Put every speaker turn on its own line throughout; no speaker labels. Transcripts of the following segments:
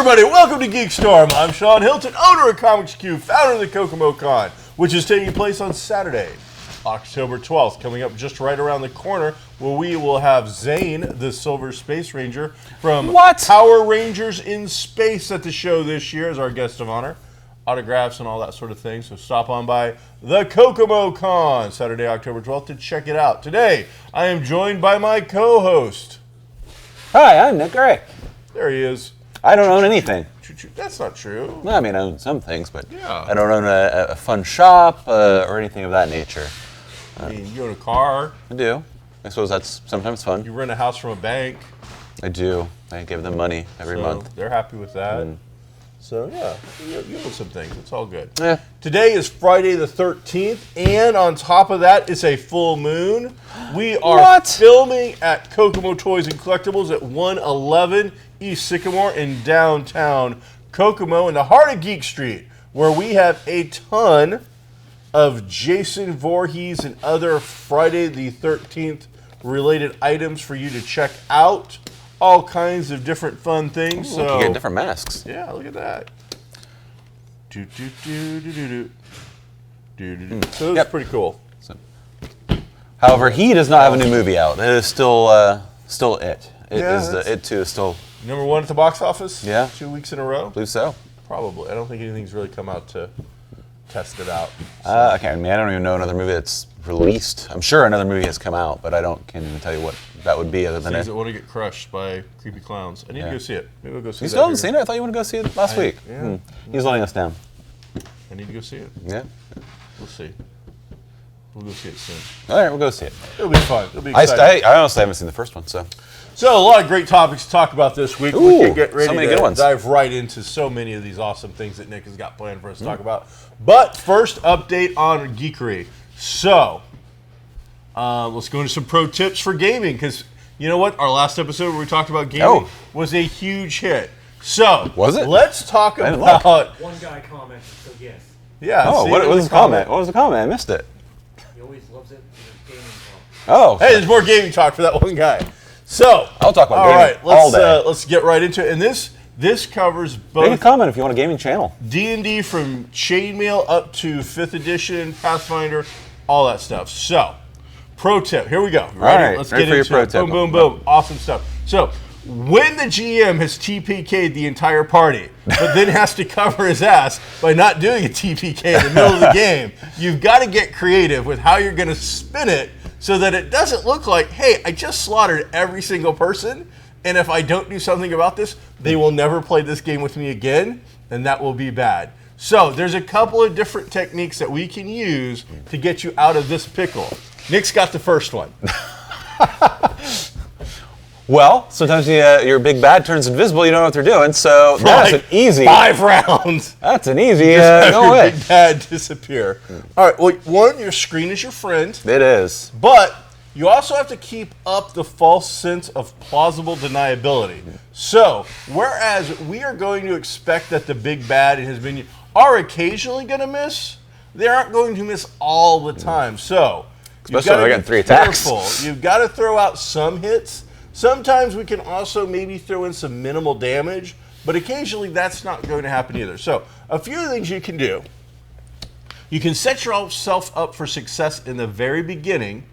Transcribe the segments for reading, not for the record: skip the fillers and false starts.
everybody, welcome to GeekStorm. I'm Sean Hilton, owner of Comics Q, founder of the Kokomo Con, which is taking place on Saturday, October 12th, coming up just right around the corner, where we will have Zane, the Silver Space Ranger, from Power Rangers in Space at the show this year as our guest of honor. Autographs and all that sort of thing, so stop on by the Kokomo Con, Saturday, October 12th, to check it out. Today, I am joined by my co-host.
Hi, I'm Nick Gray.
There he is.
I don't own anything.
That's not true.
Well, I mean, I own some things, but
yeah.
I don't own a fun shop or anything of that nature.
I mean, you own a car.
I do. I suppose that's sometimes fun.
You rent a house from a bank.
I do. I give them money every month.
They're happy with that. So, yeah, you own some things. It's all good.
Yeah.
Today is Friday the 13th, and on top of that, it's a full moon. We are filming at Kokomo Toys and Collectibles at 111 East Sycamore in downtown Kokomo in the heart of Geek Street, where we have a ton of Jason Voorhees and other Friday the 13th related items for you to check out. All kinds of different fun things.
Ooh, so you get different masks.
Yeah, look at that. So it's pretty cool.
So, however, he does not have a new movie out. It is still it. It too is still
number one at the box office.
Yeah,
2 weeks in a row.
I believe so.
Probably. I don't think anything's really come out to test it out. So.
I don't even know another movie that's released. I'm sure another movie has come out, but I can't even tell you what that would be other than
it. Want to get crushed by creepy clowns. I need to go see it. Maybe we'll go see it.
You still haven't seen it? I thought you wanted to go see it last week.
Yeah.
He's letting us down.
I need to go see it.
Yeah.
We'll see. We'll go see it soon.
All right, we'll go see it.
It'll be fun. It'll be exciting.
I honestly haven't seen the first one, so.
So a lot of great topics to talk about this week.
Ooh,
we can get ready
so many
to
good ones.
Dive right into so many of these awesome things that Nick has got planned for us to talk about. But first, update on geekery. So, let's go into some pro tips for gaming, because you know what? Our last episode where we talked about gaming was a huge hit. So,
was it?
Let's talk about...
One guy commented, so yes.
Yeah.
Oh, what was the comment? What was the comment? I missed it.
He always loves it. Gaming talk.
Oh.
Hey, there's more gaming talk for that one guy. So,
I'll talk about gaming all day.
Let's get right into it. And this covers both.
Make a comment if you want a gaming channel.
D&D from Chainmail up to 5th edition, Pathfinder, all that stuff. So, pro tip. Here we go. Ready?
All right.
Let's
Ready
get
for your
into
pro
it.
tip.
Boom, boom, boom. Awesome stuff. So, when the GM has TPK'd the entire party, but then has to cover his ass by not doing a TPK in the middle of the game, you've got to get creative with how you're going to spin it so that it doesn't look like, hey, I just slaughtered every single person, and if I don't do something about this, they will never play this game with me again, and that will be bad. So there's a couple of different techniques that we can use to get you out of this pickle. Nick's got the first one.
Well, sometimes your big bad turns invisible. You don't know what they're doing, so that's an easy
5 rounds.
That's an easy
go
away.
Big bad disappear. All right. Well, one, your screen is your friend.
It is,
but you also have to keep up the false sense of plausible deniability. So, whereas we are going to expect that the big bad and his minion are occasionally going to miss, they aren't going to miss all the time. So,
especially when they're getting 3 attacks.
Careful. You've got to throw out some hits. Sometimes we can also maybe throw in some minimal damage, but occasionally that's not going to happen either. So, a few things you can do. You can set yourself up for success in the very beginning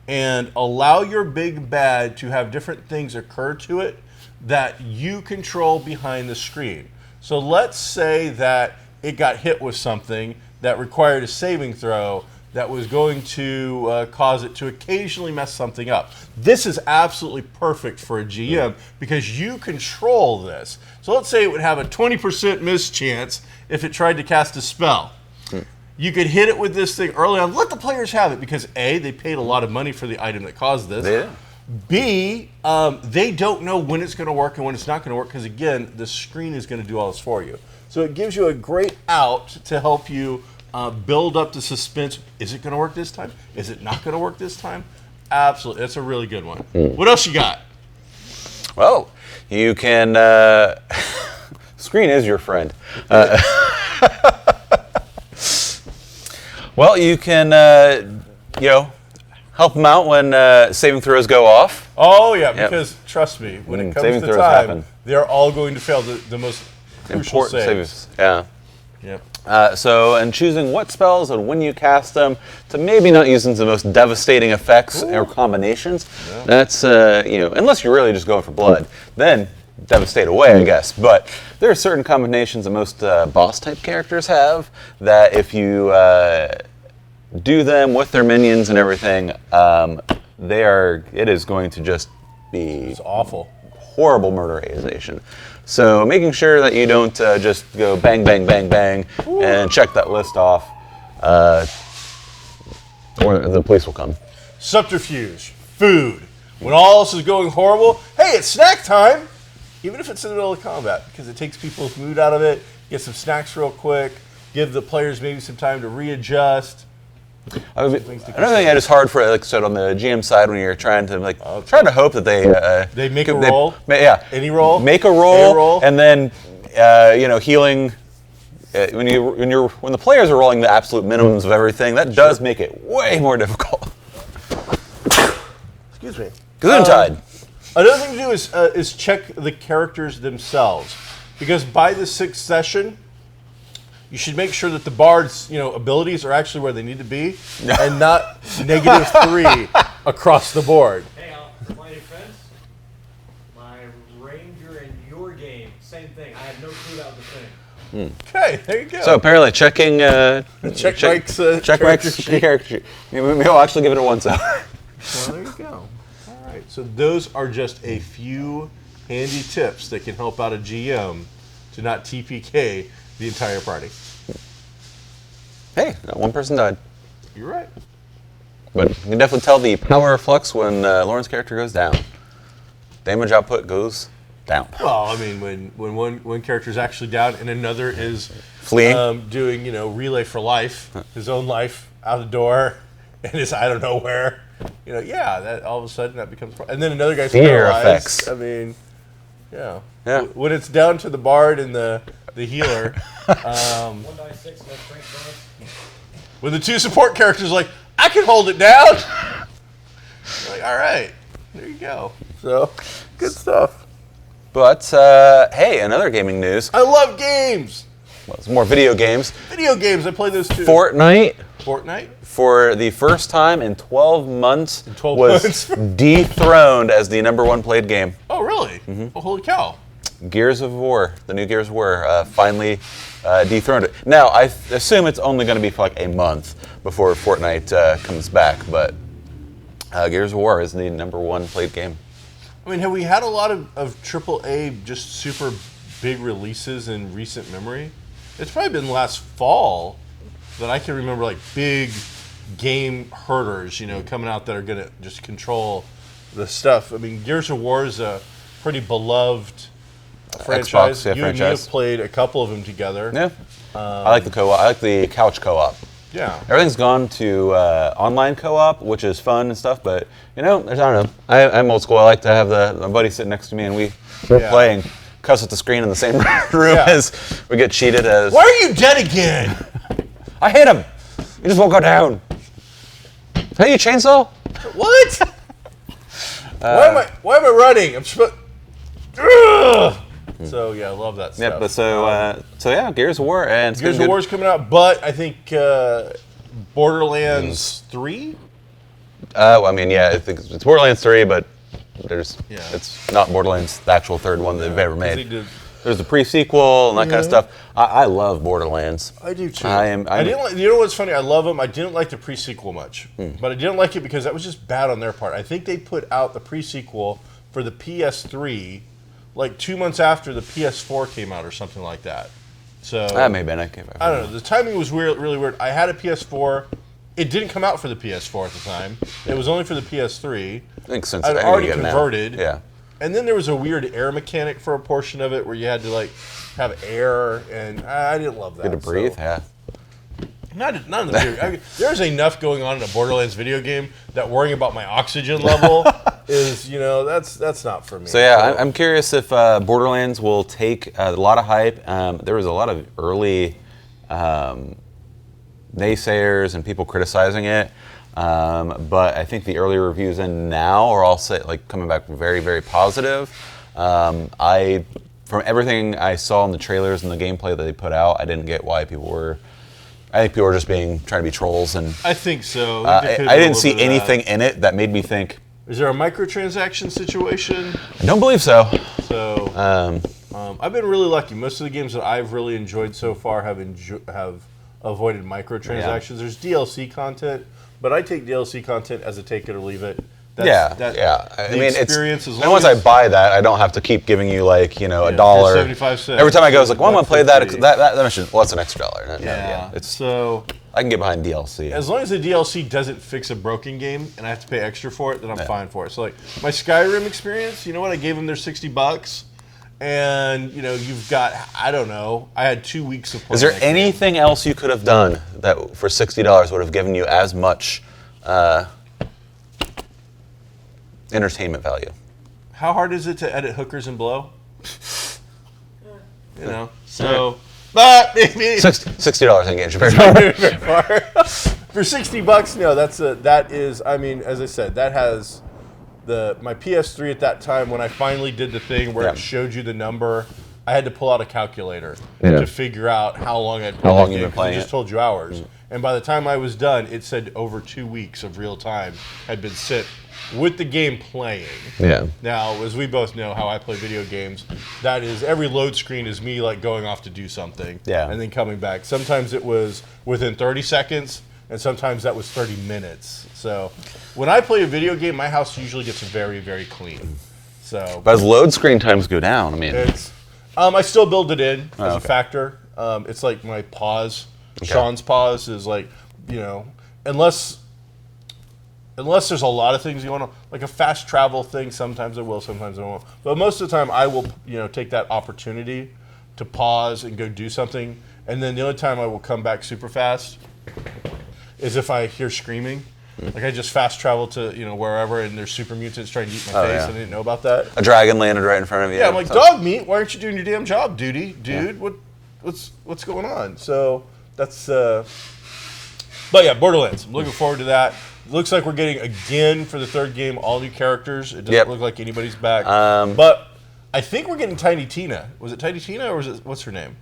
and allow your big bad to have different things occur to it that you control behind the screen. So let's say that it got hit with something that required a saving throw that was going to cause it to occasionally mess something up. This is absolutely perfect for a GM because you control this. So let's say it would have a 20% miss chance if it tried to cast a spell. You could hit it with this thing early on. Let the players have it because A, they paid a lot of money for the item that caused this.
Yeah.
B, they don't know when it's going to work and when it's not going to work because, again, the screen is going to do all this for you. So it gives you a great out to help you build up the suspense. Is it going to work this time? Is it not going to work this time? Absolutely. That's a really good one. What else you got?
Well, you can... screen is your friend. Well, you can, help them out when saving throws go off.
Oh, yeah, because trust me, when it comes to time, they're all going to fail. The most Crucial saves.
Yeah.
Yep.
And choosing what spells and when you cast them to maybe not using the most devastating effects or combinations. Yeah. That's, unless you're really just going for blood, then devastate away, I guess. But there are certain combinations that most boss type characters have that if you do them with their minions and everything, it is going to just be
It's awful.
Horrible murderization. So making sure that you don't just go bang, bang, bang, bang, and check that list off, or the police will come.
Subterfuge, food. When all else is going horrible, hey, it's snack time! Even if it's in the middle of combat, because it takes people's mood out of it, get some snacks real quick, give the players maybe some time to readjust.
Another thing that is hard for, like I said, on the GM side when you're trying to trying to hope that
they make a roll. Any roll.
Make a roll, and then healing. When the players are rolling the absolute minimums of everything, that does make it way more difficult.
Excuse me.
Gesundheit.
Another thing to do is check the characters themselves, because by the 6th session, you should make sure that the bard's abilities are actually where they need to be, and not -3 across the board.
Hey, my defense, my ranger in your game, same thing. I had no clue that was a thing.
Okay, there you go.
So apparently checking
check Mike's
character sheet. Maybe I'll actually give it a 1-star.
Well, there you go. All right, so those are just a few handy tips that can help out a GM to not TPK the entire party.
Hey, not one person died.
You're right.
But you can definitely tell the power flux when Lauren's character goes down. Damage output goes down.
Well, I mean, when one character is actually down and another is
fleeing,
doing relay for life, his own life out the door, and is I don't know where. That all of a sudden that becomes. And then another guy's
fear
paralyzed.
Effects.
I mean, yeah. When it's down to the bard and the healer.
1d6, no strength bonus.
When the 2 support characters are like, I can hold it down. Like, all right, there you go. So, good stuff.
But hey, another gaming news.
I love games.
Well, it's more video games.
Video games, I play those too.
Fortnite,
for
the first time in 12 months, was dethroned as the #1 played game.
Oh, really? Mm-hmm. Oh, holy cow.
Gears of War, the new Gears of War, finally dethroned it. Now, I assume it's only going to be for like a month before Fortnite comes back, but Gears of War is the #1 played game.
I mean, have we had a lot of AAA, just super big releases in recent memory? It's probably been last fall that I can remember, like, big game herders, coming out that are going to just control the stuff. I mean, Gears of War is a pretty beloved franchise.
Xbox,
you and me have played a couple of them together.
Yeah. I like the co-op. I like the couch co-op.
Yeah.
Everything's gone to online co-op, which is fun and stuff, but, I don't know. I'm old school. I like to have my buddy sit next to me and we're playing, cuss at the screen in the same room as we get cheated as...
Why are you dead again?
I hit him. He just won't go down. Hey, you chainsaw?
What? Why am I running? I'm supposed... So yeah, I love that stuff.
Yeah, but so Gears of War and
Gears of War is coming out, but I think Borderlands 3.
I mean, I think it's Borderlands 3, but it's not Borderlands, the actual third one that they've ever made. There's the pre-sequel and that kind of stuff. I love Borderlands.
I do too.
I didn't
like, you know what's funny? I love them. I didn't like the pre-sequel much, but I didn't like it because that was just bad on their part. I think they put out the pre-sequel for the PS3 like 2 months after the PS4 came out or something like that. So
that may have been. I
don't know. The timing was weird, really weird. I had a PS4. It didn't come out for the PS4 at the time. It was only for the PS3.
I think since
I'd already converted.
Yeah.
And then there was a weird air mechanic for a portion of it where you had to like have air, and I didn't love that.
Good to breathe, yeah.
Not in the video. I mean, there's enough going on in a Borderlands video game that worrying about my oxygen level is, that's not for me.
So yeah, I'm curious if Borderlands will take a lot of hype. There was a lot of early naysayers and people criticizing it, but I think the early reviews and now are all coming back very, very positive. I from everything I saw in the trailers and the gameplay that they put out, I didn't get why people were. I think people were just trying to be trolls, and
I think so.
I didn't see anything in it that made me think.
Is there a microtransaction situation?
I don't believe so.
So I've been really lucky. Most of the games that I've really enjoyed so far have avoided microtransactions.
Yeah.
There's DLC content, but I take DLC content as a take it or leave it.
I
The
mean,
experience as
and
long
once
as
I buy that, I don't have to keep giving you like $1.
75 cents.
Every time I go, it's like, well, I'm gonna play
$1.50.
that mission. Well, that's an extra $1.
Yeah.
It's
So
I can get behind DLC.
as long as the DLC doesn't fix a broken game and I have to pay extra for it, then I'm fine for it. So like my Skyrim experience, you know what? I gave them their $60, and you've got, I don't know, I had 2 weeks of playing.
Is there
that game.
anything else you could have done that for $60 would have given you as much entertainment value?
How hard is it to edit hookers and blow? So, but maybe
$60 ain't getting you very far.
for $60, no, that is. I mean, as I said, that has my PS3 at that time when I finally did the thing where it showed you the number. I had to pull out a calculator to figure out how long I'd played.
How long
that
you've
game,
been playing
It just told you hours, and by the time I was done, it said over 2 weeks of real time had been sit with the game playing.
Yeah.
Now, as we both know how I play video games, that is every load screen is me like going off to do something and then coming back. Sometimes it was within 30 seconds and sometimes that was 30 minutes. So when I play a video game, my house usually gets very, very clean. So
But as load screen times go down, I mean,
it's I still build it in as a factor. It's like my pause. Sean's pause is like, unless there's a lot of things you want to, like a fast travel thing, sometimes I will, sometimes I won't. But most of the time I will, take that opportunity to pause and go do something. And then the only time I will come back super fast is if I hear screaming. Like I just fast travel to, wherever and there's super mutants trying to eat my face. I didn't know about that.
a dragon landed right in front of you.
Yeah, I'm like, dog meat, why aren't you doing your damn job, dude? What's going on? So that's but yeah, Borderlands. I'm looking forward to that. It looks like we're getting, again, for the third game, all new characters. It doesn't look like anybody's back. But I think we're getting Tiny Tina. Was it Tiny Tina or was it, what's her name?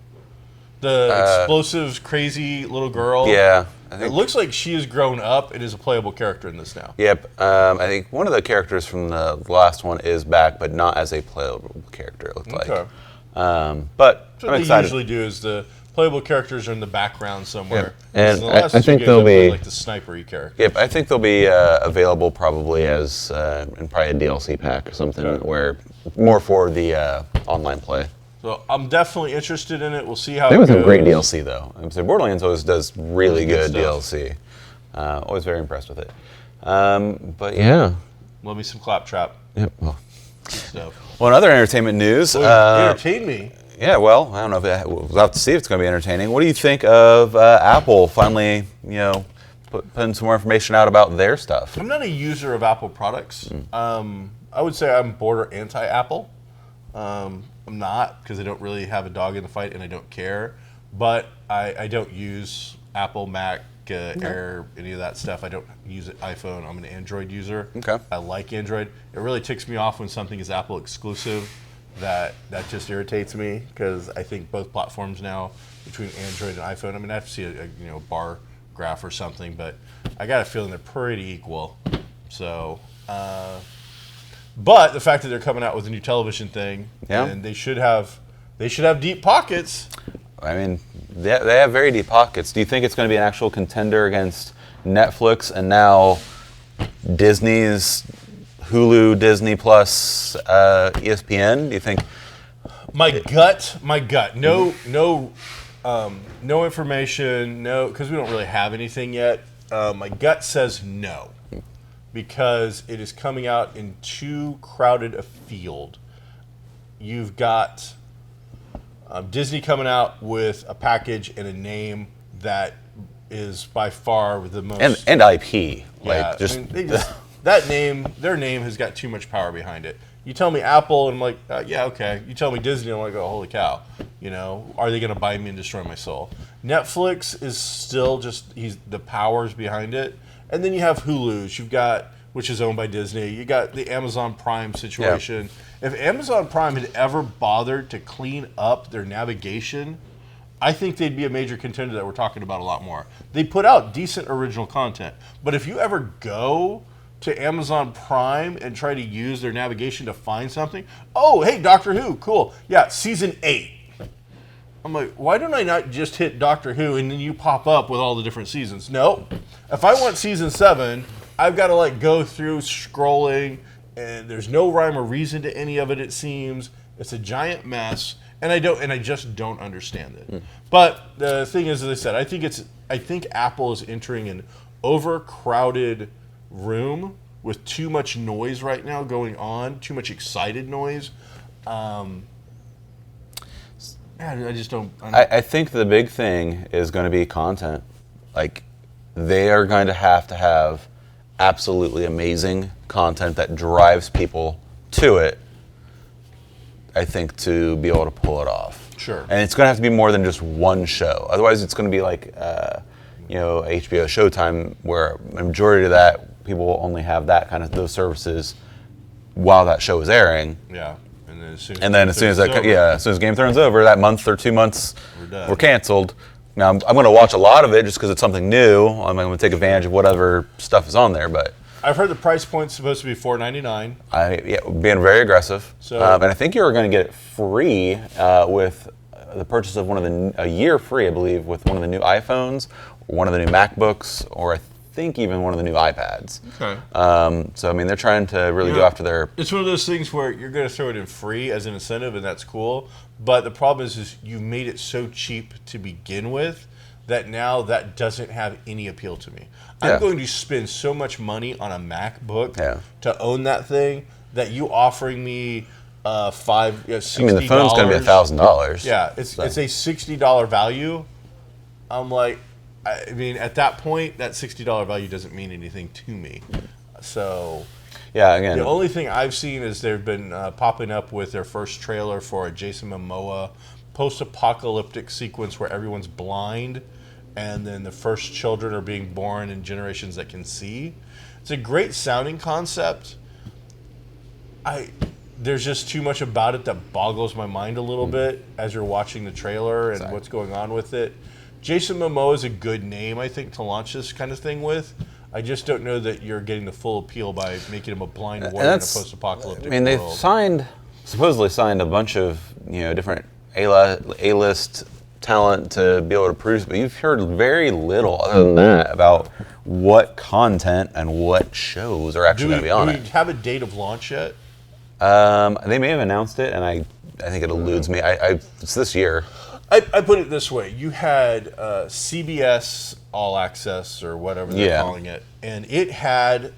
The explosive, crazy little girl.
Yeah.
It looks like she has grown up and is a playable character in this now.
Yep. I think one of the characters from the last one is back, but not as a playable character, it looked like. But
That's what
I'm
they
excited.
usually do is the playable characters are in the background somewhere.
And
the last
I
two
think
games
they'll
I've played,
be-
like the sniper-y character.
Yep, I think they'll be available probably as in probably a DLC pack or something, where more for the online play.
So I'm definitely interested in it. We'll see how
There
it
was
goes.
some great DLC though. Borderlands always does really good
stuff.
DLC. Always very impressed with it. But yeah.
Love me some Claptrap
Yep. Well,
stuff.
in other entertainment news.
Entertain me.
Yeah, well, I don't know if we'll have to see if it's going to be entertaining. What do you think of Apple finally, putting some more information out about their stuff?
I'm not a user of Apple products. I would say I'm border anti-Apple. I'm not, because I don't really have a dog in the fight and I don't care. But I don't use Apple, Mac, Air, any of that stuff. I don't use an iPhone. I'm an Android user.
Okay.
I like Android. It really ticks me off when something is Apple exclusive. That just irritates me, because I think both platforms now, between Android and iPhone, I mean, I have to see a bar graph or something, but I got a feeling they're pretty equal. So, but the fact that they're coming out with a new television thing, and they should have deep pockets.
I mean, they have very deep pockets. Do you think it's going to be an actual contender against Netflix and now Disney's Hulu, Disney Plus, ESPN? Do you think?
My gut. No information. No, because we don't really have anything yet. My gut says no, because it is coming out in too crowded a field. You've got Disney coming out with a package and a name that is by far the most
And IP.
Yeah, that name, their name has got too much power behind it. You tell me Apple, and I'm like, yeah, okay. You tell me Disney, I'm like, oh, holy cow. Are they going to buy me and destroy my soul? Netflix is still just, the powers behind it. And then you have Hulu's. You've got which is owned by Disney. You got the Amazon Prime situation. If Amazon Prime had ever bothered to clean up their navigation, I think they'd be a major contender that we're talking about a lot more. They put out decent original content, but if you ever go to Amazon Prime and try to use their navigation to find something, oh, hey, Doctor Who, cool. Yeah, season 8. I'm like, why don't I not just hit Doctor Who and then you pop up with all the different seasons? No. If I want season 7, I've got to like go through scrolling, and there's no rhyme or reason to any of it, it seems. It's a giant mess. And I just don't understand it. But the thing is, as I said, I think Apple is entering an overcrowded room with too much noise right now going on, too much excited noise. I just don't.
I think the big thing is going to be content. Like, they are going to have absolutely amazing content that drives people to it, I think, to be able to pull it off.
Sure.
And it's going to have to be more than just one show. Otherwise, it's going to be like, HBO Showtime, where a majority of that, people will only have that kind of those services while that show is airing.
Yeah. As soon
as Game of Thrones is over, that month or 2 months, we're canceled. Now, I'm going to watch a lot of it just because it's something new. I'm going to take advantage of whatever stuff is on there, but
I've heard the price point's supposed to be $4.99.
Being very aggressive.
So,
and I think you're going to get it free with the purchase of a year free, I believe, with one of the new iPhones, or one of the new MacBooks, or I think even one of the new iPads.
Okay.
So, I mean, they're trying to really go after their...
It's one of those things where you're going to throw it in free as an incentive, and that's cool. But the problem is you made it so cheap to begin with that now that doesn't have any appeal to me. I'm going to spend so much money on a MacBook to own that thing that you offering me $60.
I mean, the phone's going to be $1,000.
Yeah, it's a $60 value. I'm like, I mean, at that point, that $60 value doesn't mean anything to me. So,
yeah, again,
the only thing I've seen is they've been popping up with their first trailer for a Jason Momoa post-apocalyptic sequence where everyone's blind, and then the first children are being born in generations that can see. It's a great sounding concept. There's just too much about it that boggles my mind a little bit as you're watching the trailer and what's going on with it. Jason Momoa is a good name, I think, to launch this kind of thing with. I just don't know that you're getting the full appeal by making him a blind warrior in a post-apocalyptic world.
I mean, they've supposedly signed a bunch of different A-list talent to be able to produce, but you've heard very little other than that about what content and what shows are actually going to be on it.
Do we have a date of launch yet?
They may have announced it, and I think it eludes me. It's this year.
I put it this way. You had CBS All Access or whatever they're calling it, and it had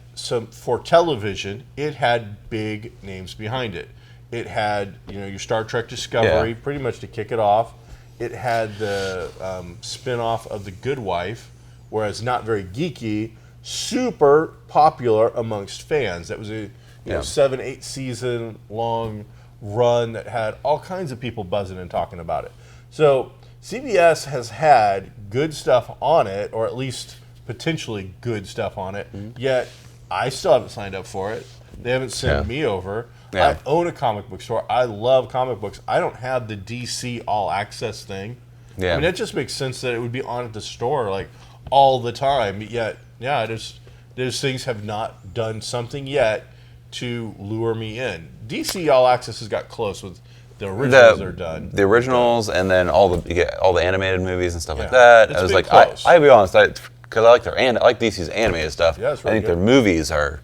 for television, it had big names behind it. It had, your Star Trek Discovery, pretty much to kick it off. It had the spin-off of The Good Wife, whereas not very geeky, super popular amongst fans. That was a 7-8 season long run that had all kinds of people buzzing and talking about it. So CBS has had good stuff on it, or at least potentially good stuff on it, yet I still haven't signed up for it. They haven't sent me over. I own a comic book store. I love comic books. I don't have the DC All Access thing. I mean, it just makes sense that it would be on at the store like all the time. Yet, those things have not done something yet to lure me in. DC All Access has got close with the originals are done.
The originals, and then all the animated movies and stuff like that. I was like, I'll be honest, because I like I like DC's animated stuff.
Yeah, it's really
I think
good.
their movies are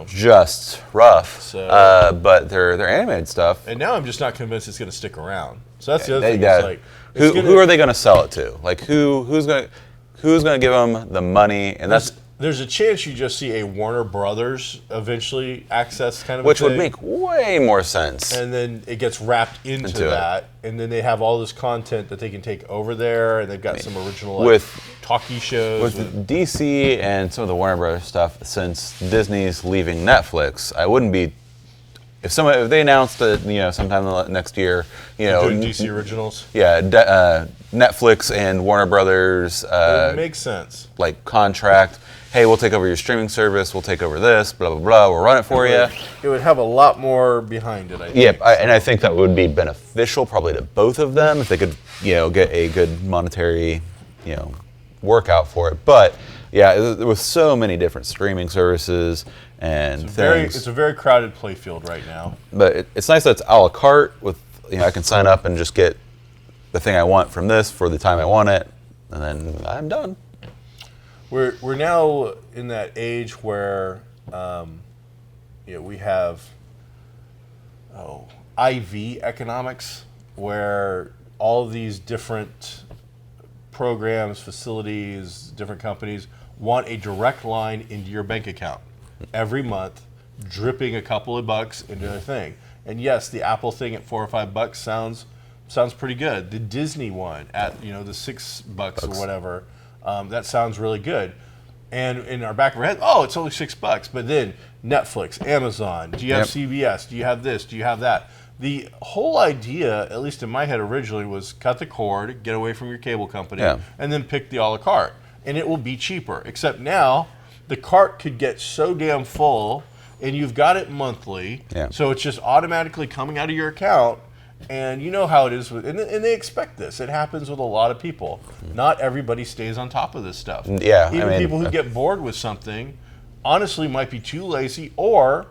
just rough.
So,
but their animated stuff.
And now I'm just not convinced it's going to stick around. So that's the other thing. It's like,
who are they going to sell it to? Like who's going to give them the money? And
there's a chance you just see a Warner Brothers eventually access kind of
which
a thing.
Would make way more sense.
And then it gets wrapped into that, and then they have all this content that they can take over there, and they've got some original talkie shows.
With DC and some of the Warner Brothers stuff, since Disney's leaving Netflix, I wouldn't be... If they announced that, sometime next year,
doing DC originals.
Yeah, Netflix and Warner Brothers.
It makes sense.
Like contract. hey, we'll take over your streaming service, we'll take over this, blah, blah, blah, we'll run it for you.
It would have a lot more behind it, I think.
Yeah, and I think that would be beneficial probably to both of them if they could, get a good monetary, workout for it. But yeah, with so many different streaming services and things.
It's a very crowded playfield right now.
But it's nice that it's a la carte with, I can sign up and just get the thing I want from this for the time I want it, and then I'm done.
We're now in that age where we have IV economics, where all of these different programs, facilities, different companies want a direct line into your bank account every month, dripping a couple of bucks into their thing. And yes, the Apple thing at $4 or $5 sounds pretty good. The Disney one at the $6 or whatever, that sounds really good. And in our back of our head, it's only $6. But then Netflix, Amazon, do you have CBS? Do you have this? Do you have that? The whole idea, at least in my head originally, was cut the cord, get away from your cable company, and then pick the a la carte. And it will be cheaper. Except now, the cart could get so damn full, and you've got it monthly, so it's just automatically coming out of your account. And you know how it is, and they expect this. It happens with a lot of people. Not everybody stays on top of this stuff.
Yeah,
Even people who get bored with something, honestly, might be too lazy or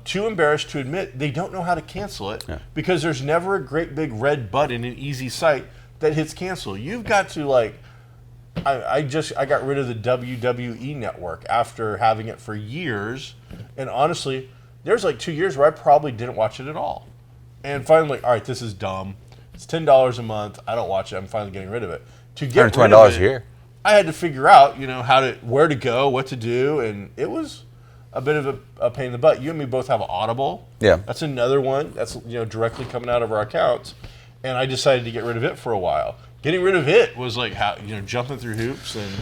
too embarrassed to admit they don't know how to cancel it because there's never a great big red button in easy sight that hits cancel. You've got to I got rid of the WWE network after having it for years, and honestly, there's 2 years where I probably didn't watch it at all. And finally, all right, this is dumb. It's $10 a month. I don't watch it. I'm finally getting rid of it. To get rid of it,
a year.
I had to figure out, where to go, what to do, and it was a bit of a pain in the butt. You and me both have Audible.
Yeah.
That's another one that's directly coming out of our accounts, and I decided to get rid of it for a while. Getting rid of it was jumping through hoops and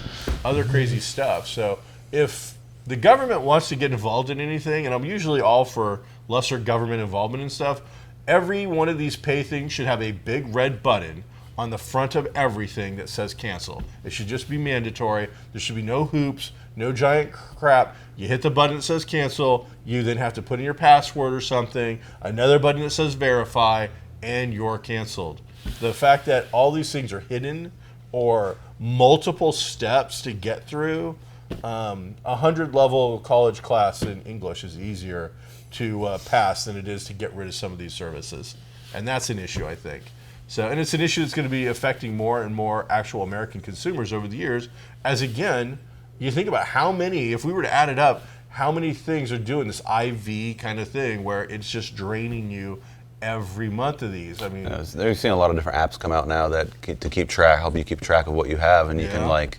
other crazy stuff. So if the government wants to get involved in anything, and I'm usually all for lesser government involvement and stuff, every one of these pay things should have a big red button on the front of everything that says cancel. It should just be mandatory. There should be no hoops, no giant crap. You hit the button that says cancel, you then have to put in your password or something, another button that says verify, and you're canceled. The fact that all these things are hidden or multiple steps to get through, 100-level college class in English is easier to pass than it is to get rid of some of these services. And that's an issue, I think. And it's an issue that's going to be affecting more and more actual American consumers over the years, as again, you think about how many, if we were to add it up, how many things are doing this IV kind of thing where it's just draining you every month of these. I mean,
they've seen a lot of different apps come out now that help you keep track of what you have, and you can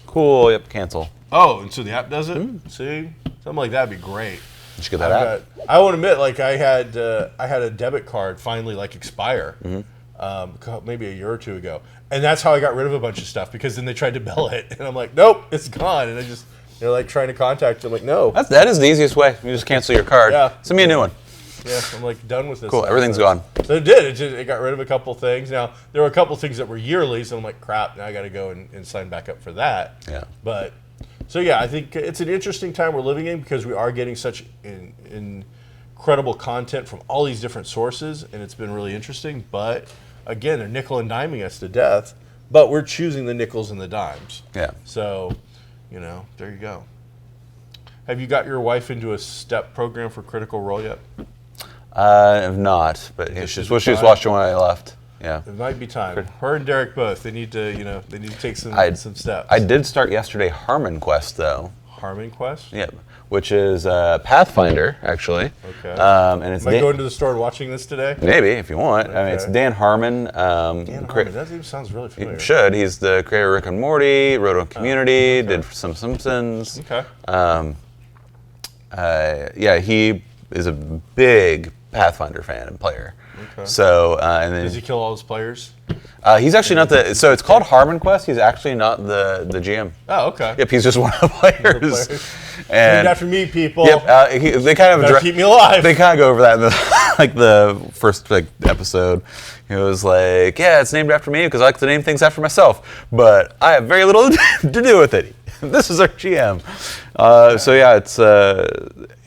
cool, cancel.
Oh, and so the app does it? See? Something like that would be great.
You should get that app.
I won't admit, I had a debit card finally expire, maybe a year or two ago, and that's how I got rid of a bunch of stuff because then they tried to bill it, and I'm like, nope, it's gone, and they're trying to contact you. I'm like, no.
That is the easiest way. You just cancel your card.
Yeah.
Send me a new one.
Yeah, I'm done with this.
Cool, everything's gone.
So it did. It got rid of a couple things. Now, there were a couple things that were yearly, so I'm like, crap, now I got to go and sign back up for that.
Yeah.
But, so yeah, I think it's an interesting time we're living in because we are getting such incredible content from all these different sources, and it's been really interesting. But, again, they're nickel and diming us to death, but we're choosing the nickels and the dimes.
Yeah.
So, there you go. Have you got your wife into a step program for Critical Role yet?
I have not, but she was watching when I left. Yeah.
It might be time. Her and Derek both. They need to, take some steps.
I did start yesterday Harmon Quest though.
Harmon Quest?
Yep. Which is Pathfinder, actually.
Okay.
And it's
Am I going to the store and watching this today?
Maybe, if you want. Okay. I mean, it's Dan Harmon.
Dan Harmon. That even sounds really familiar.
It should. He's the creator of Rick and Morty, wrote on Community, did some Simpsons.
Okay.
He is a big Pathfinder fan and player.
Okay.
So, and then
does he kill all his players?
He's actually not the. So it's called Harmon Quest. He's actually not the GM.
Oh, okay.
Yep, he's just one of the players.
Named after me, people.
Yep. They kind of
keep me alive.
They kind of go over that in the first episode. It was it's named after me because I like to name things after myself, but I have very little to do with it. This is our GM. So yeah, it's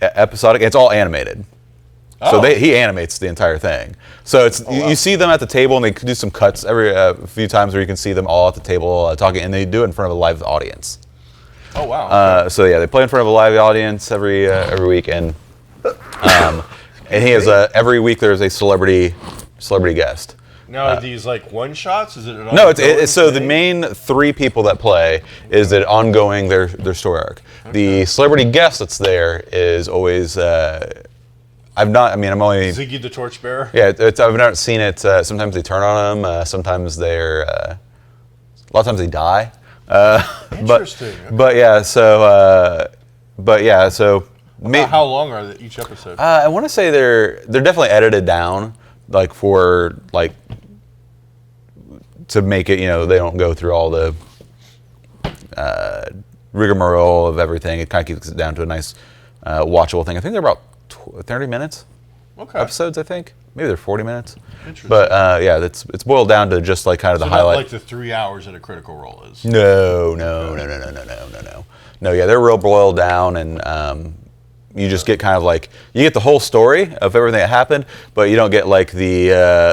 episodic. It's all animated. So he animates the entire thing. So it's you see them at the table, and they do some cuts every few times where you can see them all at the table talking, and they do it in front of a live audience.
Oh wow!
So yeah, they play in front of a live audience every week, and he has every week there's a celebrity guest.
Now are these like one shots? Is it an
no? It's so the main 3 people that play is that ongoing their story arc. Okay. The celebrity guest that's there is always. I'm only
Ziggy the Torchbearer.
Yeah, I've not seen it. Sometimes they turn on him. Sometimes they're. A lot of times they die.
Interesting.
But yeah, so.
How long are each episode?
I want to say they're definitely edited down, like for like. To make it, they don't go through all the rigmarole of everything. It kind of keeps it down to a nice, watchable thing. I think they're about 30 minutes.
Okay.
Episodes, I think. Maybe they're 40 minutes. Interesting. But yeah, it's boiled down to just like kind of the highlight.
Not like the 3 hours that a Critical Role is.
No. No, yeah, they're real boiled down, and you just get kind of like you get the whole story of everything that happened, but you don't get like the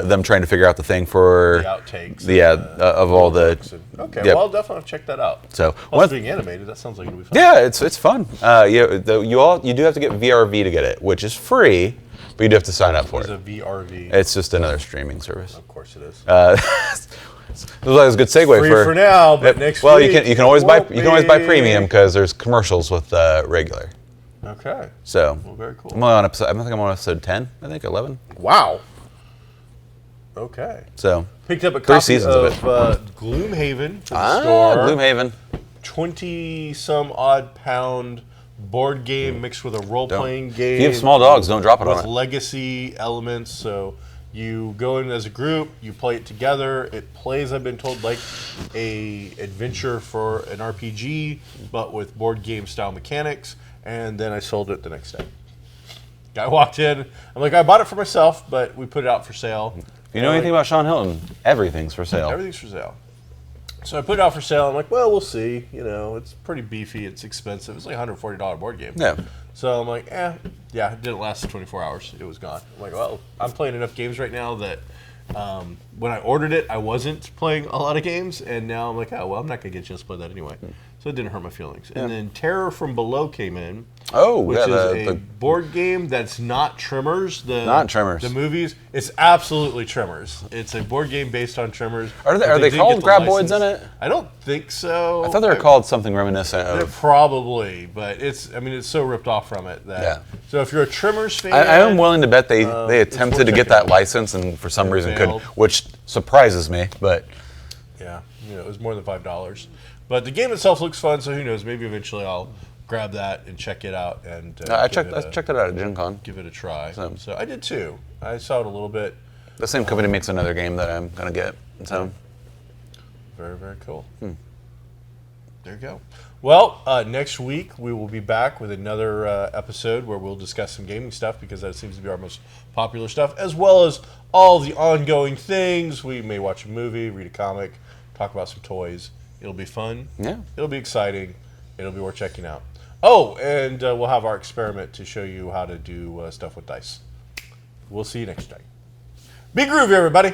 them trying to figure out the thing for
the outtakes.
Of all the.
Okay, well, I'll definitely check that out.
So
plus being animated, that sounds like it'll be fun.
Yeah, it's fun. You do have to get VRV to get it, which is free, but you do have to sign up for it.
What is a VRV?
It's just another streaming service.
Of course it is.
It was a good segue
free for now, but next
well,
week.
you can always buy premium because there's commercials with regular.
Okay.
So,
well, very cool.
I'm on episode. I think I'm on episode 10. I think 11.
Wow. Okay.
So
picked up a
3
copy
seasons of
Gloomhaven for the store.
Gloomhaven.
20-some-odd pound board game mixed with a role-playing game.
If you have small dogs, don't drop it on it.
With legacy elements, so you go in as a group, you play it together. It plays, I've been told, like a adventure for an RPG, but with board game style mechanics. And then I sold it the next day. Guy walked in. I'm like, I bought it for myself, but we put it out for sale.
If you know anything about Sean Hilton, everything's for sale.
Everything's for sale. So I put it out for sale. I'm like, well, we'll see. It's pretty beefy. It's expensive. It's like a $140 board game.
Yeah.
So I'm like, yeah, it didn't last 24 hours. It was gone. I'm like, well, I'm playing enough games right now that when I ordered it, I wasn't playing a lot of games. And now I'm like, oh, well, I'm not going to get a chance to play that anyway. So it didn't hurt my feelings. Yeah. And then Terror from Below came in. Which is a board game that's not Tremors.
Not Tremors.
The movies. It's absolutely Tremors. It's a board game based on Tremors.
Are they called Graboids in it?
I don't think so.
I thought they were called something reminiscent of.
Probably, but it's so ripped off from it that. Yeah. So if you're a Tremors fan,
I am willing to bet they attempted to get that license and for some reason couldn't, which surprises me. But
yeah, it was more than $5. But the game itself looks fun, so who knows? Maybe eventually I'll grab that and check it out. And
I checked it out at Gen Con.
Give it a try. So I did too. I saw it a little bit.
The same company makes another game that I'm gonna get. So
very, very cool. There you go. Well, next week we will be back with another episode where we'll discuss some gaming stuff because that seems to be our most popular stuff, as well as all the ongoing things. We may watch a movie, read a comic, talk about some toys. It'll be fun.
Yeah.
It'll be exciting. It'll be worth checking out. Oh, and we'll have our experiment to show you how to do stuff with dice. We'll see you next time. Be groovy, everybody.